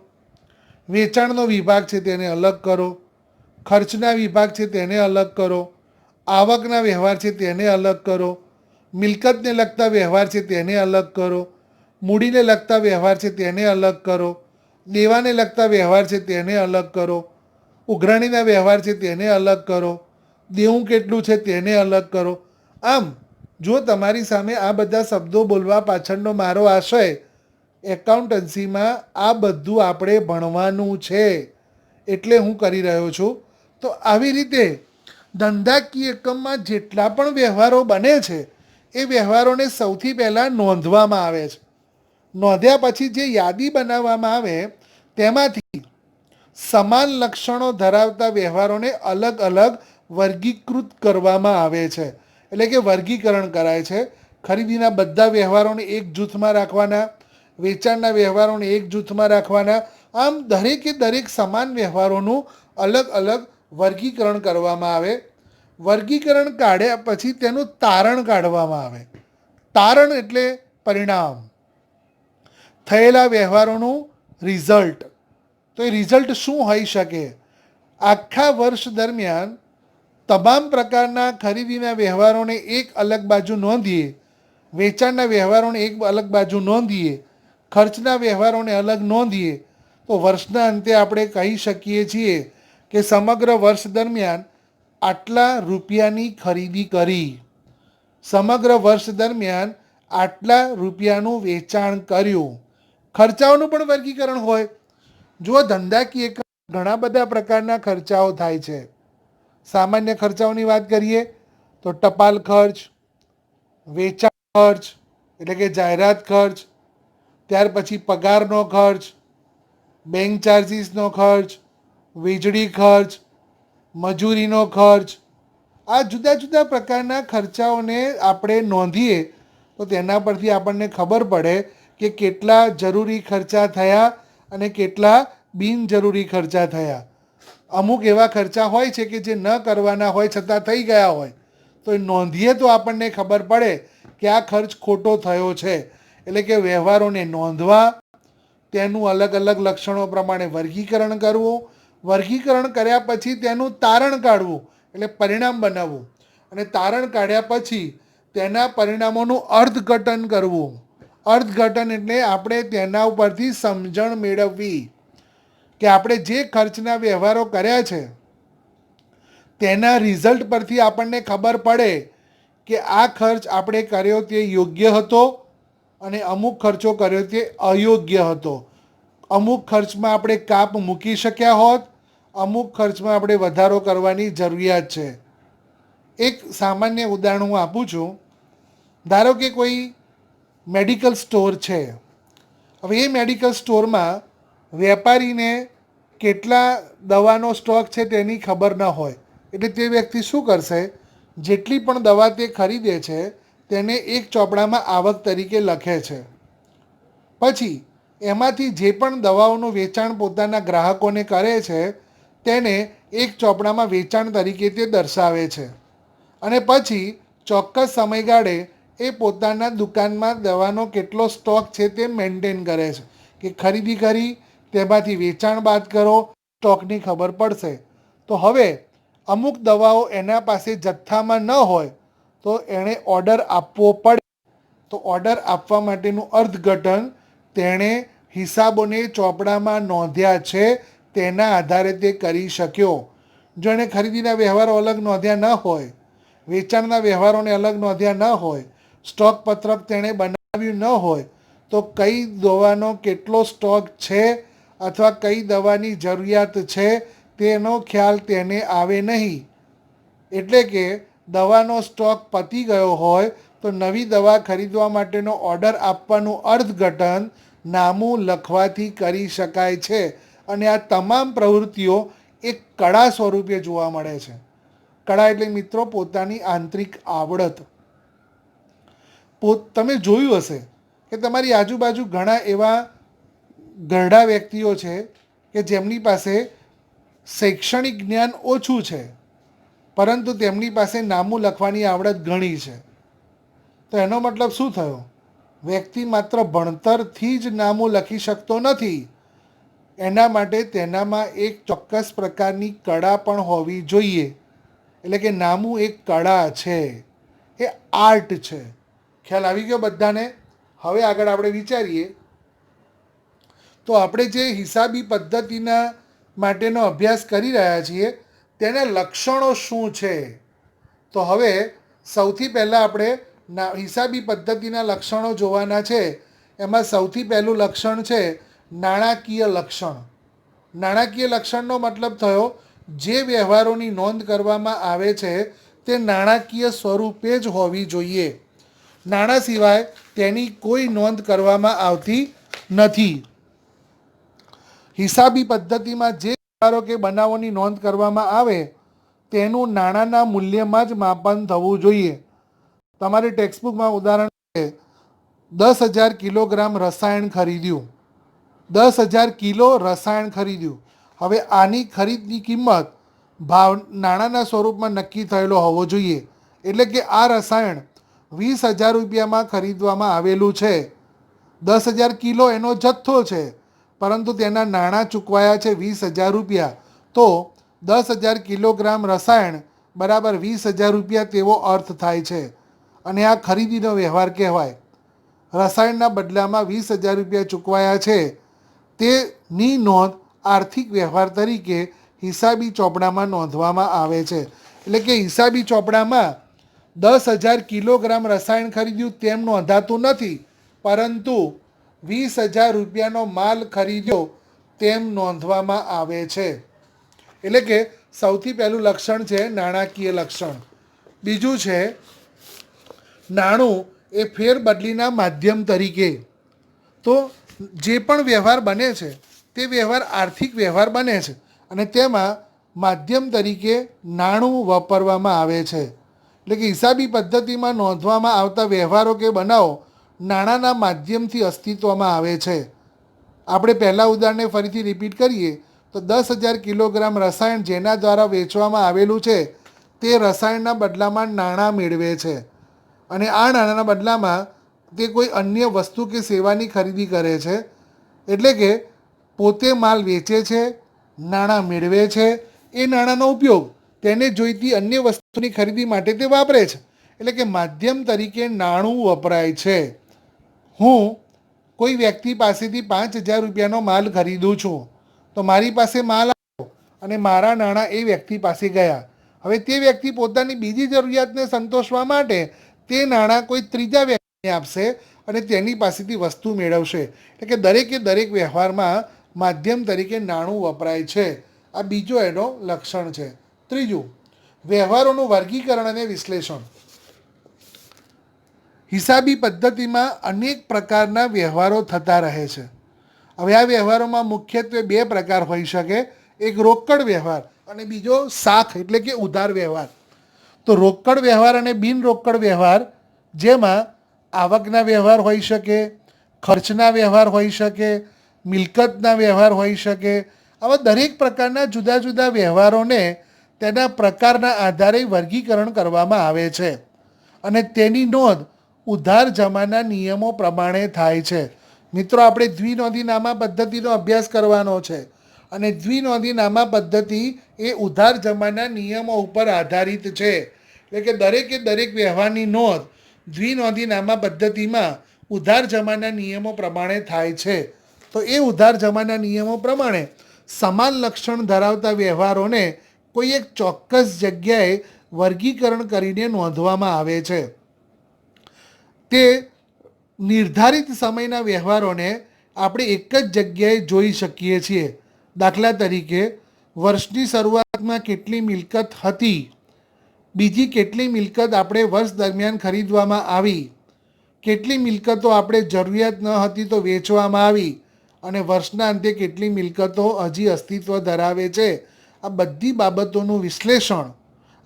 વેચાણનો વિભાગ છે તેને અલગ કરો, ખર્ચના વિભાગ છે તેને અલગ કરો, આવકના વ્યવહાર છે તેને અલગ કરો, મિલકતને લગતા વ્યવહાર છે તેને અલગ કરો, મૂડીને લગતા વ્યવહાર છે તેને અલગ કરો, દેવાને લગતા વ્યવહાર છે તેને અલગ કરો, ઉઘરાણીના વ્યવહાર છે તેને અલગ કરો, દેવું કેટલું છે તેને અલગ કરો. આમ જો તમારી સામે આ બધા શબ્દો બોલવા પાછળનો મારો આશય, એકાઉન્ટન્સીમાં આ બધું આપણે ભણવાનું છે એટલે હું કરી રહ્યો છું. તો આવી રીતે ધંધાકીય એકમમાં જેટલા પણ વ્યવહારો બને છે એ વ્યવહારોને સૌથી પહેલાં નોંધવામાં આવે છે. નોંધ્યા પછી જે યાદી બનાવવામાં આવે તેમાંથી સમાન લક્ષણો ધરાવતા વ્યવહારોને અલગ અલગ વર્ગીકૃત કરવામાં આવે છે. એટલે કે વર્ગીકરણ કરાય છે. ખરીદીના બધા વ્યવહારોને એક જૂથમાં રાખવાના, વેચાણના વ્યવહારોને એક જૂથમાં રાખવાના. આમ દરેકે દરેક સમાન વ્યવહારોનું અલગ અલગ વર્ગીકરણ કરવામાં આવે. વર્ગીકરણ કાઢ્યા પછી તેનું તારણ કાઢવામાં આવે. તારણ એટલે પરિણામ, થયેલા વ્યવહારોનું રિઝલ્ટ. તો એ રિઝલ્ટ શું હોઈ શકે? આખા વર્ષ દરમિયાન તમામ પ્રકારના ખરીદીના વ્યવહારોને એક અલગ બાજુ નોંધીએ, વેચાણના વ્યવહારોને એક અલગ બાજુ નોંધીએ, ખર્ચના વ્યવહારોને અલગ નોંધીએ, તો વર્ષના અંતે આપણે કહી શકીએ છીએ કે સમગ્ર વર્ષ દરમિયાન આટલા રૂપિયાની ખરીદી કરી, સમગ્ર વર્ષ દરમિયાન આટલા રૂપિયાનું વેચાણ કર્યું. ખર્ચાઓનું પણ વર્ગીકરણ હોય. જો ધંધાકીય ઘણા બધા પ્રકારના ખર્ચાઓ થાય છે. સામાન્ય ખર્ચાઓની વાત કરીએ તો ટપાલ ખર્ચ, વેચાણ ખર્ચ એટલે કે જાહેરાત ખર્ચ, ત્યાર પછી પગારનો ખર્ચ, બેંક ચાર્જીસનો ખર્ચ, વીજળી ખર્ચ, મજૂરીનો ખર્ચ. આ જુદા જુદા પ્રકારના ખર્ચાઓને આપણે નોંધીએ તો તેના પરથી આપણને ખબર પડે કે કેટલા જરૂરી ખર્ચા થયા અને કેટલા બિનજરૂરી ખર્ચા થયા. અમુક એવા ખર્ચા હોય છે કે જે ન કરવાના હોય છતાં થઈ ગયા હોય, તો એ નોંધીએ તો આપણને ખબર પડે કે આ ખર્ચ ખોટો થયો છે. એટલે કે વ્યવહારોને નોંધવા, તેનું અલગ અલગ લક્ષણો પ્રમાણે વર્ગીકરણ કરવું, વર્ગીકરણ કર્યા પછી તેનું તારણ કાઢવું એટલે પરિણામ બનાવવું, અને તારણ કાઢ્યા પછી તેના પરિણામોનું અર્થઘટન કરવું. અર્થઘટન એટલે આપણે તેના ઉપરથી સમજણ મેળવવી કે આપણે જે ખર્ચના વ્યવહારો કર્યા છે તેના રિઝલ્ટ પરથી આપણને ખબર પડે કે આ ખર્ચ આપણે કર્યો તે યોગ્ય હતો અને અમુક ખર્ચો કર્યો તે અયોગ્ય હતો. અમુક ખર્ચમાં આપણે કાપ મૂકી શક્યા હોત, અમુક ખર્ચમાં આપણે વધારો કરવાની જરૂરિયાત છે. એક સામાન્ય ઉદાહરણ હું આપું છું. ધારો કે કોઈ મેડિકલ સ્ટોર છે. હવે એ મેડિકલ સ્ટોરમાં વેપારીને કેટલા દવાનો સ્ટોક છે તેની ખબર ન હોય. એટલે તે વ્યક્તિ શું કરશે? જેટલી પણ દવા તે ખરીદે છે તેને એક ચોપડામાં આવક તરીકે લખે છે. પછી એમાંથી જે પણ દવાઓનું વેચાણ પોતાના ગ્રાહકોને કરે છે તેને એક ચોપડામાં વેચાણ તરીકે તે દર્શાવે છે. અને પછી ચોક્કસ સમયગાળે એ પોતાના દુકાનમાં દવાનો કેટલો સ્ટોક છે તે મેન્ટેન કરે છે કે ખરીદી કરી તેમાંથી વેચાણ બાદ કરો, સ્ટોકની ખબર પડશે. તો હવે અમુક દવાઓ એના પાસે જથ્થામાં ન હોય તો એણે ઓર્ડર આપવો પડે. તો ઓર્ડર આપવા માટેનું અર્થઘટન તેણે હિસાબોને ચોપડામાં નોંધ્યા છે તેના આધારે તે કરી શક્યો. જો એણે ખરીદીના વ્યવહારો અલગ નોંધ્યા ન હોય, વેચાણના વ્યવહારોને અલગ નોંધ્યા ન હોય, સ્ટોક પત્રક તેણે બનાવ્યું ન હોય, તો કઈ દવાનો કેટલો સ્ટોક છે અથવા કઈ દવાની જરૂરિયાત છે તેનો ખ્યાલ તેને આવે નહીં. એટલે કે દવાનો સ્ટોક પતી ગયો હોય તો નવી દવા ખરીદવા માટેનો ઓર્ડર આપવાનું અર્થઘટન નામું લખવાથી કરી શકાય છે. અને આ તમામ પ્રવૃત્તિઓ એક કળા સ્વરૂપે જોવા મળે છે. કળા એટલે મિત્રો પોતાની આંતરિક આવડત. તમે જોયું હશે કે તમારી આજુબાજુ ઘણા એવા ઘરડા વ્યક્તિઓ છે કે જેમની પાસે શૈક્ષણિક જ્ઞાન ઓછું છે પરંતુ તેમની પાસે નામું લખવાની આવડત ઘણી છે. તો એનો મતલબ શું થયો? વ્યક્તિ માત્ર ભણતરથી જ નામું લખી શકતો નથી, એના માટે તેનામાં એક ચોક્કસ પ્રકારની કળા પણ હોવી જોઈએ. એટલે કે નામું એક કળા છે, એ આર્ટ છે. ખ્યાલ આવી ગયો બધાને? હવે આગળ આપણે વિચારીએ તો આપણે જે હિસાબી પદ્ધતિના માટેનો અભ્યાસ કરી રહ્યા છીએ તેના લક્ષણો શું છે? તો હવે સૌથી પહેલાં આપણે હિસાબી પદ્ધતિના લક્ષણો જોવાના છે. એમાં સૌથી પહેલું લક્ષણ છે નાણાકીય લક્ષણ. નાણાકીય લક્ષણનો મતલબ થયો જે વ્યવહારોની નોંધ કરવામાં આવે છે તે નાણાકીય સ્વરૂપે જ હોવી જોઈએ. નાણાં સિવાય તેની કોઈ નોંધ કરવામાં આવતી નથી. હિસાબી પદ્ધતિમાં જે વ્યવહારો કે બનાવોની નોંધ કરવામાં આવે તેનું નાણાંના મૂલ્યમાં જ માપન થવું જોઈએ. તમારી ટેક્સ્ટબુકમાં ઉદાહરણ છે 10,000 કિલોગ્રામ રસાયણ ખરીદ્યું. 10,000 કિલો રસાયણ ખરીદ્યું. હવે આની ખરીદની કિંમત નાણાંના સ્વરૂપમાં નક્કી થયેલો હોવો જોઈએ. એટલે કે આ રસાયણ 20,000 રૂપિયામાં ખરીદવામાં આવેલું છે. 10,000 કિલો એનો જથ્થો છે, પરંતુ તેના નાણાં ચૂકવાયા છે 20,000 રૂપિયા. તો 10,000 કિલોગ્રામ રસાયણ બરાબર 20,000 રૂપિયા તેવો અર્થ થાય છે અને આ ખરીદીનો વ્યવહાર કહેવાય. રસાયણના બદલામાં 20,000 રૂપિયા ચૂકવાયા છે તેની નોંધ આર્થિક વ્યવહાર તરીકે હિસાબી ચોપડામાં નોંધવામાં આવે છે. એટલે કે હિસાબી ચોપડામાં 10,000 કિલોગ્રામ રસાયણ ખરીદ્યું તેમ નોંધાતું નથી, પરંતુ 20,000 રૂપિયાનો માલ ખરીદ્યો તેમ નોંધવામાં આવે છે. એટલે કે સૌથી પહેલું લક્ષણ છે નાણાકીય લક્ષણ. બીજું છે નાણું એ ફેરબદલીના માધ્યમ તરીકે. તો જે પણ વ્યવહાર બને છે તે વ્યવહાર આર્થિક વ્યવહાર બને છે અને તેમાં માધ્યમ તરીકે નાણું વાપરવામાં આવે છે. એટલે કે હિસાબી પદ્ધતિમાં નોંધવામાં આવતા વ્યવહારો કે બનાવો નાણાંના માધ્યમથી અસ્તિત્વમાં આવે છે. આપણે પહેલાં ઉદાહરણને ફરીથી રિપીટ કરીએ તો 10,000 કિલોગ્રામ રસાયણ જેના દ્વારા વેચવામાં આવેલું છે તે રસાયણના બદલામાં નાણાં મેળવે છે અને આ નાણાંના બદલામાં તે કોઈ અન્ય વસ્તુ કે સેવાની ખરીદી કરે છે. એટલે કે પોતે માલ વેચે છે, નાણાં મેળવે છે, એ નાણાંનો ઉપયોગ તેને જોઈતી અન્ય વસ્તુની ખરીદી માટે તે વાપરે છે. એટલે કે માધ્યમ તરીકે નાણું વપરાય છે. હું કોઈ વ્યક્તિ પાસેથી 5,000 રૂપિયાનો માલ ખરીદું છું, તો મારી પાસે માલ આવ્યો અને મારા નાણાં એ વ્યક્તિ પાસે ગયા. હવે તે વ્યક્તિ પોતાની બીજી જરૂરિયાતને સંતોષવા માટે તે નાણાં કોઈ ત્રીજા વ્યક્તિને આપશે અને તેની પાસેથી વસ્તુ મેળવશે. એટલે કે દરેકે દરેક વ્યવહારમાં માધ્યમ તરીકે નાણું વપરાય છે. આ બીજો એનો લક્ષણ છે. ત્રીજું, વ્યવહારોનું વર્ગીકરણ અને વિશ્લેષણ. હિસાબી પદ્ધતિમાં અનેક પ્રકારના વ્યવહારો થતા રહે છે. હવે આ વ્યવહારોમાં મુખ્યત્વે બે પ્રકાર હોઈ શકે. એક રોકડ વ્યવહાર અને બીજો શાખ એટલે કે ઉધાર વ્યવહાર. તો રોકડ વ્યવહાર અને બિન રોકડ વ્યવહાર, જેમાં આવકના વ્યવહાર હોઈ શકે, ખર્ચના વ્યવહાર હોઈ શકે, મિલકતના વ્યવહાર હોઈ શકે. આવા દરેક પ્રકારના જુદા જુદા વ્યવહારોને તેના પ્રકારના આધારે વર્ગીકરણ કરવામાં આવે છે અને તેની નોંધ ઉધાર જમાના નિયમો પ્રમાણે થાય છે. મિત્રો, આપણે દ્વિનોંધી નામા પદ્ધતિનો અભ્યાસ કરવાનો છે અને દ્વિનોંધી નામા પદ્ધતિ એ ઉધાર જમાના નિયમો ઉપર આધારિત છે. એટલે કે દરેકે દરેક વ્યવહારની નોંધ દ્વિનોંધી નામા પદ્ધતિમાં ઉધાર જમાના નિયમો પ્રમાણે થાય છે. તો એ ઉધાર જમાના નિયમો પ્રમાણે સમાન લક્ષણ ધરાવતા વ્યવહારોને કોઈ એક ચોક્કસ જગ્યાએ વર્ગીકરણ કરીને નોંધવામાં આવે છે. તે નિર્ધારિત સમયના વ્યવહારોને આપણે એક જ જગ્યાએ જોઈ શકીએ છીએ. દાખલા તરીકે, વર્ષની શરૂઆતમાં કેટલી મિલકત હતી, બીજી કેટલી મિલકત આપણે વર્ષ દરમિયાન ખરીદવામાં આવી, કેટલી મિલકતો આપણે જરૂરિયાત ન હતી તો વેચવામાં આવી અને વર્ષના અંતે કેટલી મિલકતો હજી અસ્તિત્વ ધરાવે છે. આ બધી બાબતોનું વિશ્લેષણ,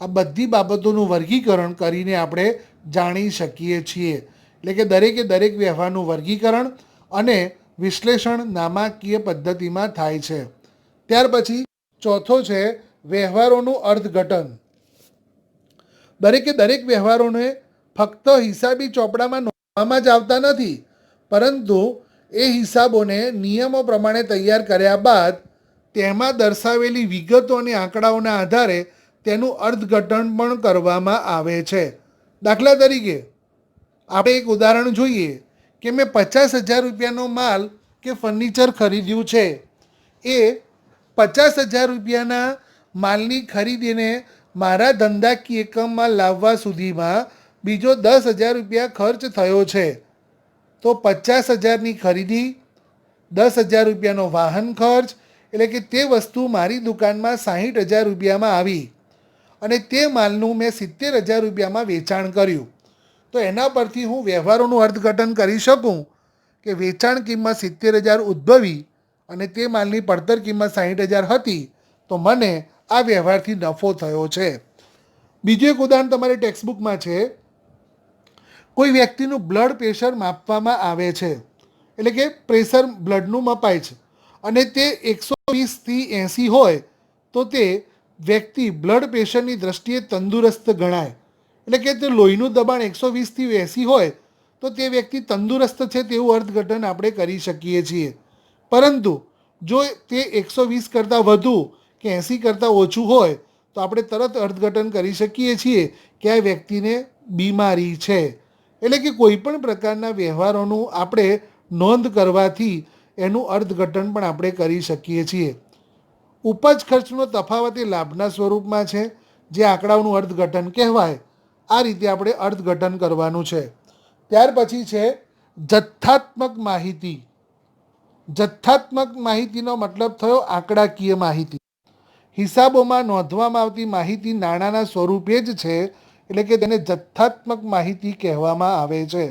આ બધી બાબતોનું વર્ગીકરણ કરીને આપણે જાણી શકીએ છીએ. એટલે કે દરેકે દરેક વ્યવહારનું વર્ગીકરણ અને વિશ્લેષણ નાણાકીય પદ્ધતિમાં થાય છે. ત્યાર પછી ચોથો છે વ્યવહારોનું અર્થઘટન. દરેકે દરેક વ્યવહારોને ફક્ત હિસાબી ચોપડામાં નોંધવામાં જ આવતા નથી, પરંતુ એ હિસાબોને નિયમો પ્રમાણે તૈયાર કર્યા બાદ તેમાં દર્શાવેલી વિગતો અને આંકડાઓના આધારે તેનું અર્થઘટન પણ કરવામાં આવે છે. દાખલા તરીકે આપણે એક ઉદાહરણ જોઈએ કે મેં 50,000 રૂપિયાનો માલ કે ફર્નિચર ખરીદ્યું છે એ 50,000 રૂપિયાના માલની ખરીદીને મારા ધંધાકીય એકમમાં લાવવા સુધીમાં બીજો 10,000 રૂપિયા ખર્ચ થયો છે, તો 50,000ની ખરીદી, 10,000 રૂપિયાનો વાહન ખર્ચ, એટલે કે તે વસ્તુ મારી દુકાનમાં 60,000 રૂપિયામાં આવી અને તે માલનું મેં 70,000 રૂપિયામાં વેચાણ કર્યું. તો એના પરથી હું વ્યવહારોનું અર્થઘટન કરી શકું કે વેચાણ કિંમત 70,000 ઉદ્ભવી અને તે માલની પડતર કિંમત 60,000 હતી, તો મને આ વ્યવહારથી નફો થયો છે. બીજું એક ઉદાહરણ તમારી ટેક્સ્ટબુકમાં છે. કોઈ વ્યક્તિનું બ્લડ પ્રેશર માપવામાં આવે છે, એટલે કે પ્રેશર બ્લડનું મપાય છે અને તે 120થી 80 હોય તો તે વ્યક્તિ બ્લડ પ્રેશરની દ્રષ્ટિએ તંદુરસ્ત ગણાય. એટલે કે તે લોહીનું દબાણ 120થી 80 હોય તો તે વ્યક્તિ તંદુરસ્ત છે તેવું અર્થઘટન આપણે કરી શકીએ છીએ. પરંતુ જો તે 120 કરતાં વધુ કે 80 કરતાં ઓછું હોય તો આપણે તરત અર્થઘટન કરી શકીએ છીએ કે આ વ્યક્તિને બીમારી છે. એટલે કે કોઈ પણ પ્રકારના વ્યવહારોનું આપણે નોંધ કરવાથી એનું અર્થઘટન પણ આપણે કરી શકીએ છીએ. ઉપજ ખર્ચનો તફાવત એ લાભના સ્વરૂપમાં છે, જે આંકડાઓનું અર્થઘટન કહેવાય. આ રીતે આપણે અર્થઘટન કરવાનું છે. ત્યાર પછી છે જથ્થાત્મક માહિતી. જથ્થાત્મક માહિતીનો મતલબ થયો આંકડાકીય માહિતી. હિસાબોમાં નોંધવામાં આવતી માહિતી નાણાંના સ્વરૂપે જ છે, એટલે કે તેને જથ્થાત્મક માહિતી કહેવામાં આવે છે.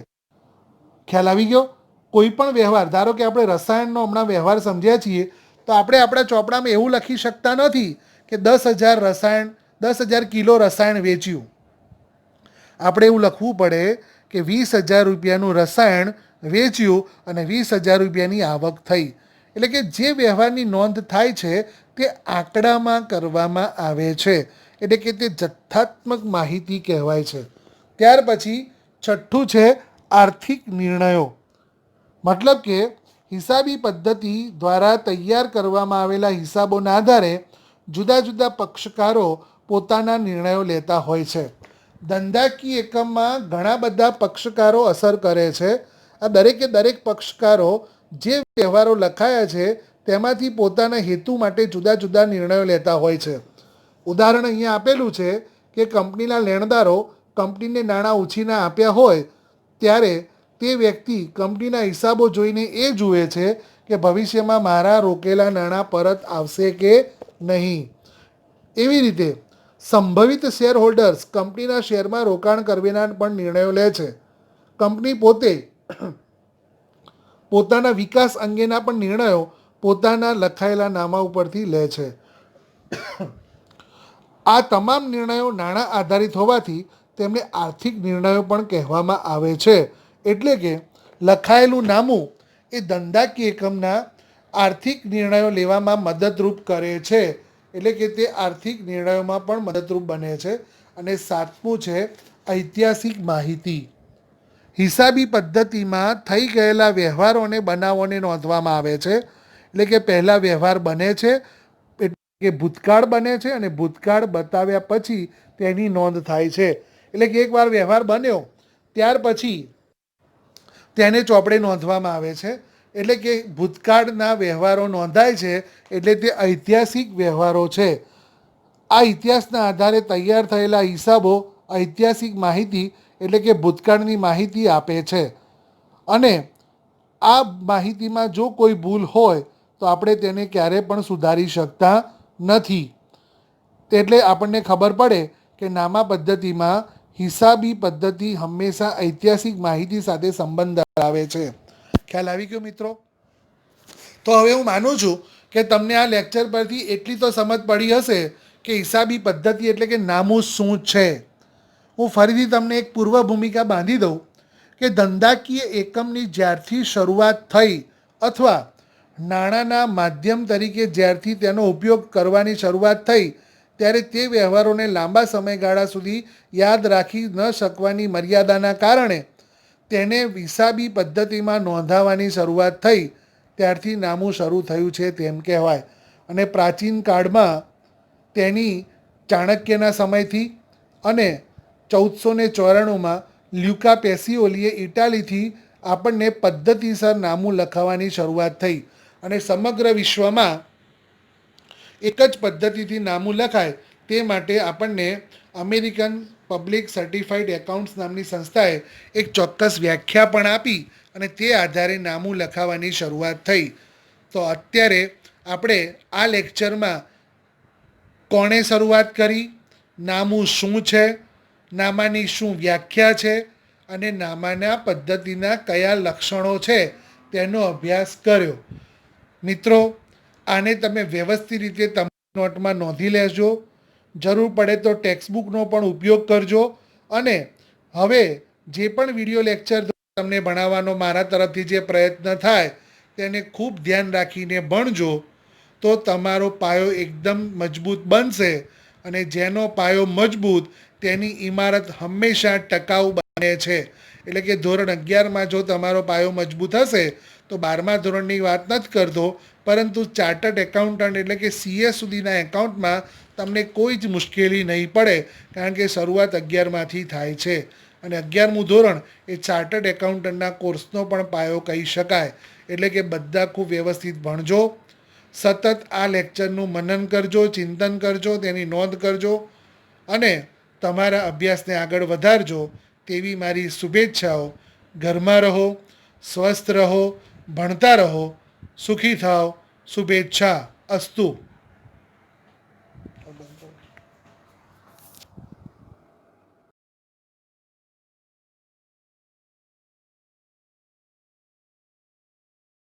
ખ્યાલ આવી ગયો? કોઈ પણ વ્યવહાર, ધારો કે આપણે રસાયણનો હમણાં વ્યવહાર સમજ્યા છીએ, તો આપણે આપણા ચોપડામાં એવું લખી શકતા નથી કે 10,000 કિલો રસાયણ વેચ્યું. આપણે એવું લખવું પડે કે 20,000 રૂપિયાનું રસાયણ વેચ્યું અને 20,000 રૂપિયાની આવક થઈ. એટલે કે જે વ્યવહારની નોંધ થાય છે તે આંકડામાં કરવામાં આવે છે, એટલે કે તે જથ્થાત્મક માહિતી કહેવાય છે. ત્યાર પછી છઠ્ઠું છે આર્થિક નિર્ણયો. મતલબ કે હિસાબી પદ્ધતિ દ્વારા તૈયાર કરવામાં આવેલા હિસાબોના આધારે જુદા જુદા પક્ષકારો પોતાના નિર્ણયો લેતા હોય છે. ધંધાકીય એકમમાં ઘણા બધા પક્ષકારો અસર કરે છે. આ દરેકે દરેક પક્ષકારો જે વ્યવહારો લખાયા છે તેમાંથી પોતાના હેતુ માટે જુદા જુદા નિર્ણયો લેતા હોય છે. ઉદાહરણ અહીંયા આપેલું છે કે કંપનીના લેણદારો કંપનીને નાણાં ઉછીના આપ્યા હોય ત્યારે તે વ્યક્તિ કંપનીના હિસાબો જોઈને એ જુએ છે કે ભવિષ્યમાં મારા રોકેલા નાણાં પરત આવશે કે નહીં. એવી રીતે સંભવિત શેર હોલ્ડર્સ કંપનીના શેરમાં રોકાણ કરવાના પણ નિર્ણયો લે છે. કંપની પોતે પોતાના વિકાસ અંગેના પણ નિર્ણયો પોતાના લખાયેલા નામા ઉપરથી લે છે. આ તમામ નિર્ણયો નાણાં આધારિત હોવાથી તેમને આર્થિક નિર્ણયો પણ કહેવામાં આવે છે. એટલે કે લખાયેલું નામું એ ધંધાકીય એકમના આર્થિક નિર્ણયો લેવામાં મદદરૂપ કરે છે. એટલે કે તે આર્થિક નિર્ણયોમાં પણ મદદરૂપ બને છે. અને સાતમું છે ઐતિહાસિક માહિતી. હિસાબી પદ્ધતિમાં થઈ ગયેલા વ્યવહારો અને બનાવોને નોંધવામાં આવે છે. એટલે કે પહેલાં વ્યવહાર બને છે, એટલે કે ભૂતકાળ બને છે અને ભૂતકાળ બતાવ્યા પછી તેની નોંધ થાય છે. એટલે કે એકવાર વ્યવહાર બન્યો ત્યાર પછી તેને ચોપડે નોંધવામાં આવે છે. એટલે કે ભૂતકાળના વ્યવહારો નોંધાય છે એટલે તે ઐતિહાસિક વ્યવહારો છે. આ ઇતિહાસના આધારે તૈયાર થયેલા હિસાબો ઐતિહાસિક માહિતી એટલે કે ભૂતકાળની માહિતી આપે છે. અને આ માહિતીમાં જો કોઈ ભૂલ હોય તો આપણે તેને ક્યારે પણ સુધારી શકતા નથી. એટલે આપણને ખબર પડે કે નામા પદ્ધતિમાં હિસાબી પદ્ધતિ હંમેશા ઐતિહાસિક માહિતી સાથે સંબંધ ધરાવે છે. ખ્યાલ આવી ગયો મિત્રો? તો હવે હું માનું છું કે તમને આ લેક્ચર પરથી એટલી તો સમજ પડી હશે કે હિસાબી પદ્ધતિ એટલે કે નામું શું છે. હું ફરીથી તમને એક પૂર્વ ભૂમિકા બાંધી દઉં કે ધંધાકીય એકમની જ્યારથી શરૂઆત થઈ અથવા નાણાંના માધ્યમ તરીકે જ્યારથી તેનો ઉપયોગ કરવાની શરૂઆત થઈ ત્યારે તે વ્યવહારોને લાંબા સમયગાળા સુધી યાદ રાખી ન શકવાની મર્યાદાના કારણે તેને હિસાબી પદ્ધતિમાં નોંધાવવાની શરૂઆત થઈ ત્યારથી નામું શરૂ થયું છે તેમ કહેવાય. અને પ્રાચીન કાળમાં તેની ચાણક્યના સમયથી અને 1494માં લ્યુકા પેસિઓલીએ ઇટાલીથી આપણને પદ્ધતિસર નામું લખાવવાની શરૂઆત થઈ અને સમગ્ર વિશ્વમાં એક જ પદ્ધતિથી નામું લખાય તે માટે આપણને અમેરિકન પબ્લિક સર્ટિફાઈડ એકાઉન્ટ્સ નામની સંસ્થાએ એક ચોક્કસ વ્યાખ્યા પણ આપી અને તે આધારે નામું લખાવવાની શરૂઆત થઈ. તો અત્યારે આપણે આ લેક્ચરમાં કોણે શરૂઆત કરી, નામું શું છે, નામાની શું વ્યાખ્યા છે અને નામાના પદ્ધતિના કયા લક્ષણો છે તેનો અભ્યાસ કર્યો. મિત્રો, આને તમે વ્યવસ્થિત રીતે તમારી નોટમાં નોંધી લેજો. જરૂર પડે તો ટેક્સ્ટબુકનો પણ ઉપયોગ કરજો અને હવે જે પણ વિડીયો લેક્ચર તમને ભણાવવાનો મારા તરફથી જે પ્રયત્ન થાય તેને ખૂબ ધ્યાન રાખીને ભણજો, તો તમારો પાયો એકદમ મજબૂત બનશે અને જેનો પાયો મજબૂત તેની ઇમારત હંમેશા ટકાઉ બને છે. એટલે કે ધોરણ 11માં જો તમારો પાયો મજબૂત હશે તો 12મા ધોરણની વાત નથી કરતો, પરંતુ ચાર્ટર્ડ એકાઉન્ટન્ટ એટલે કે સીએ સુધીના એકાઉન્ટમાં તમને કોઈ જ મુશ્કેલી નહીં પડે, કારણ કે શરૂઆત 11માંથી થાય છે અને 11મું ધોરણ એ ચાર્ટર્ડ એકાઉન્ટન્ટના કોર્સનો પણ પાયો કહી શકાય. એટલે કે બધા ખૂબ વ્યવસ્થિત ભણજો, સતત આ લેક્ચરનું મનન કરજો, ચિંતન કરજો, તેની નોંધ કરજો અને તમારા અભ્યાસને આગળ વધારજો તેવી મારી શુભેચ્છાઓ. ઘરમાં રહો, સ્વસ્થ રહો, ભણતા રહો, સુખી થાઓ. શુભેચ્છા અસ્તુ.